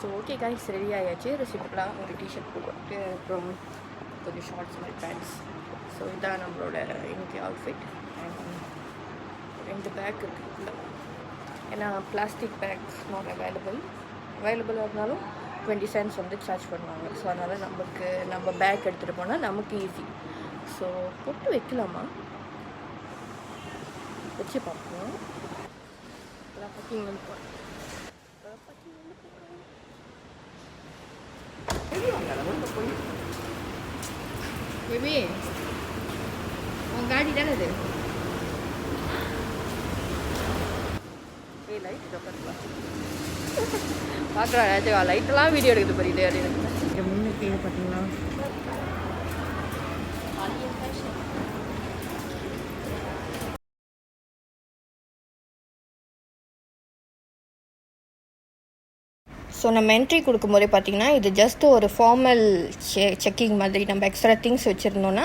So okay guys ready ஆயாச்சு. சிம்பிளாக ஒரு டிஷர்ட் போட்டு அப்புறம் கொஞ்சம் ஷார்ட்ஸ் மாதிரி பேண்ட்ஸ். ஸோ இதான் நம்மளோட இன்னைக்கு அவுட்ஃபிட். ரெண்டு பேக் இருக்குல்ல, ஏன்னா பிளாஸ்டிக் பேக்ஸ் நாட் அவைலபிளாக இருந்தாலும் 20 cents வந்து சார்ஜ் பண்ணுவாங்க. ஸோ அதனால் நம்ம பேக் எடுத்துகிட்டு போனால் நமக்கு ஈஸி. ஸோ பொட்டு வைக்கலாமா, வச்சு பார்ப்போம். பேக்கிங் வந்து பேபி உன் காடி தானே இது. லைட் பார்க்குறா லைட்டெல்லாம் வீடியோ எடுக்குது புரியுது அப்படின்னு முன்னுக்கு பார்த்தீங்களா. ஸோ நம்ம என்ட்ரி கொடுக்கும்போதே பார்த்திங்கன்னா இது ஜஸ்ட் ஒரு ஃபார்மல் செக்கிங் மாதிரி. நம்ம எக்ஸ்ட்ரா திங்ஸ் வச்சுருந்தோன்னா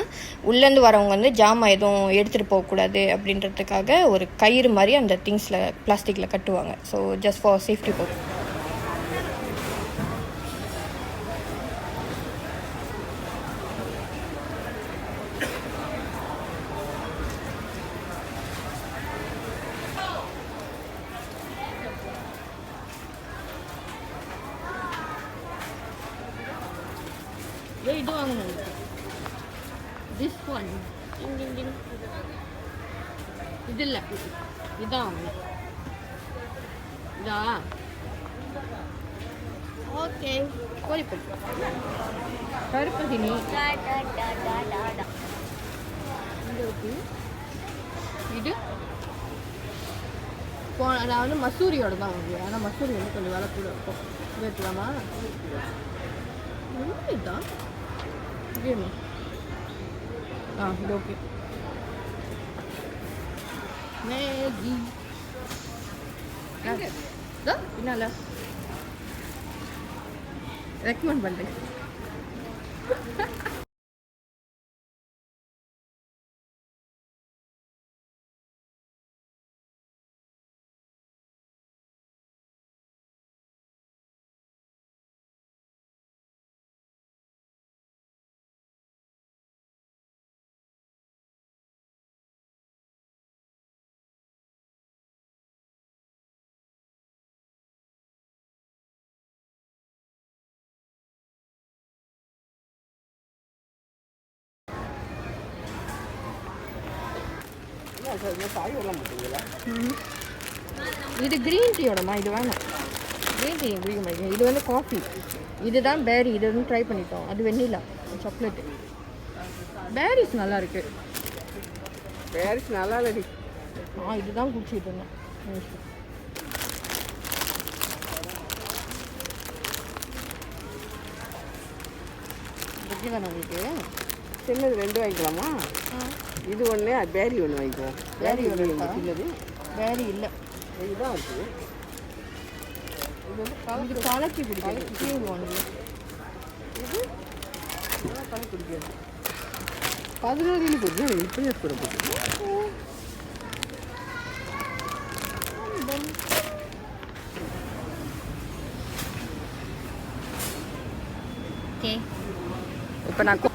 உள்ளேருந்து வரவங்க வந்து ஜாமான் எதுவும் எடுத்துகிட்டு போகக்கூடாது அப்படின்றதுக்காக ஒரு கயிறு மாதிரி அந்த திங்ஸில் பிளாஸ்டிக்கில் கட்டுவாங்க. So just for safety purpose. இது வாங்கணும், திஸ் ஒன் இது இல்லை, இதான் வாங்கணும். இதா ஓகே. கோழிப்பல் கருப்பதினி இது நான் வந்து மசூரியோட தான் வாங்குவேன். ஆனால் மசூரி வந்து கொஞ்சம் விலை கூட இருக்கும். வைக்கலாமா? இதுதான் இது ஓகே. மேகி பின்னால ரெக்கமெண்ட் பண்ணுறேன். இது க்ரீன் டீயோடமா, இது வேணும். க்ரீன் டீ குடிக்க மாட்டேங்க. இது வந்து காஃபி, இதுதான் பேரி. இது வந்து ட்ரை பண்ணிட்டோம். அது வெண்ணிலா சாக்லேட்டு. பேரிஸ் நல்லா இருக்கு. பேரிஸ் நல்லா இல்லடி. இதுதான் குடிச்சிட்டு இருந்தேன். தானே உங்களுக்கு சின்னது 2 வாங்கிக்கலாமா? இது ஒன்று, பேரி ஒன்று வாங்கிக்குவோம். பேரி ஒன்று சின்னது. பேரி இல்லை, இதுதான் இருக்குது. இது வந்து கலக்கி பிடிக்காது. ஒன்று இது கலக்கி பிடிக்காது. 14 போட்டு இப்படி கூட போட்டு. ஓகே, இப்போ நான்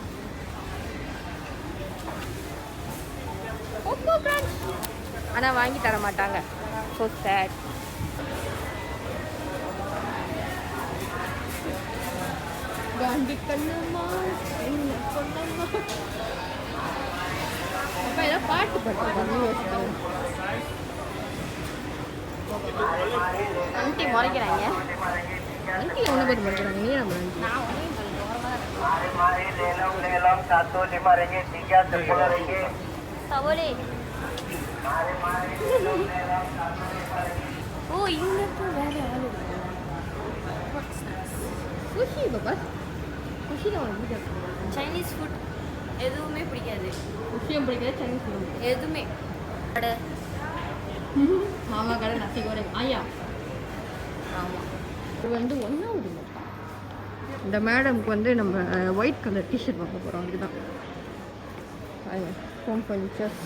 ஆனால் வாங்கி தர மாட்டாங்க. So sad. காந்தி கண்ணம்மா என்ன பொண்ணம்மா. அப்போ ஏதோ பாட்டு பாட்டு ஆண்டி முறைக்கிறாங்க. ஆண்டி ஒன்று பேர் முறைக்கிறாங்க. நீ நம்ம சவோலே. ஓ இங்கே வேற ஆள் குஷி பாப்பா. குஷியில் உனக்கு சைனீஸ் ஃபுட் எதுவுமே பிடிக்காது. குஷியும் பிடிக்காது, சைனீஸ் ஃபுட் எதுவுமே. கடை மாமா கடை நசி கூட ஆயா. ஆமாம், இது வந்து ஒன்றாவது. இந்த மேடம்க்கு வந்து நம்ம ஒயிட் கலர் டிஷர்ட் வாங்க போகிறோம். அதுக்கு தான் ஹோம் ஃபர்னிச்சர்ஸ்,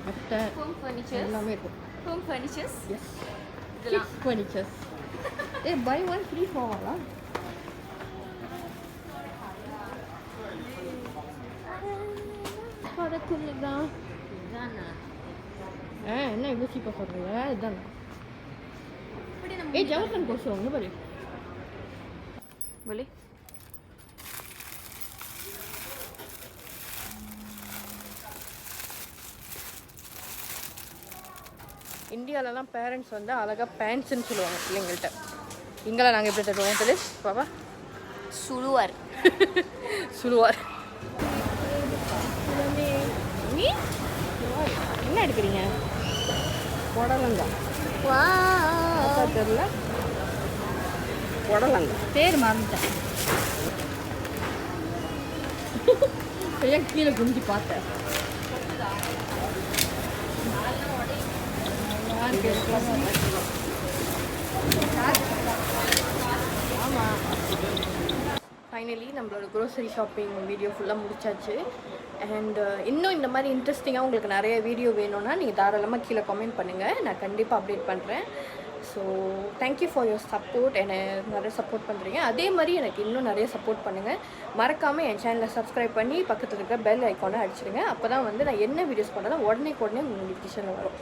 அட்டை, ஹோம் ஃபர்னிச்சர் எல்லாமே இருக்கும். Home furnitures, yes, furnitures. buy one free போவாங்களா? அதுக்குள்ளதான் என்ன இவ்வளோ சீப்பாக சொல்கிறீங்க? இதுதான் ஜவஹர்லால் கோர்ஸ் வாங்க பாரு बोले இந்தியாவிலலாம் பேரண்ட்ஸ் வந்து அழகாக பேண்ட்ஸ்ன்னு சொல்லுவாங்க பிள்ளைங்கள்ட்ட. இங்கெல்லாம் நாங்கள் எப்படி தருவோம் தெரியல பாப்பா? சுழுவார். சுழுவார். என்ன எடுக்கிறீங்க? புடலங்கா. தெரியல புடலங்கா பேர் மறந்துட்டேன். கீழே குஞ்சு பார்த்தேன். ஆமாம் ஃபைனலி நம்மளோட க்ரோசரி ஷாப்பிங் வீடியோ ஃபுல்லாக முடிச்சாச்சு. அண்ட் இன்னும் இந்த மாதிரி இன்ட்ரெஸ்டிங்காக உங்களுக்கு நிறைய வீடியோ வேணும்னா நீங்கள் தாராளமாக கீழே கமெண்ட் பண்ணுங்கள், நான் கண்டிப்பாக அப்டேட் பண்ணுறேன். So thank you for your support. என்னை நிறைய சப்போர்ட் பண்ணுறீங்க. அதே மாதிரி எனக்கு இன்னும் நிறைய சப்போர்ட் பண்ணுங்கள். மறக்காமல் என் சேனலை சப்ஸ்கிரைப் பண்ணி பக்கத்தில் இருக்கிற பெல் ஐக்கானை அடிச்சிடுங்க. அப்போ தான் வந்து நான் என்ன வீடியோஸ் பண்ணாலும் உடனே உங்கள் நோட்டிஃபிகேஷன் வரும்.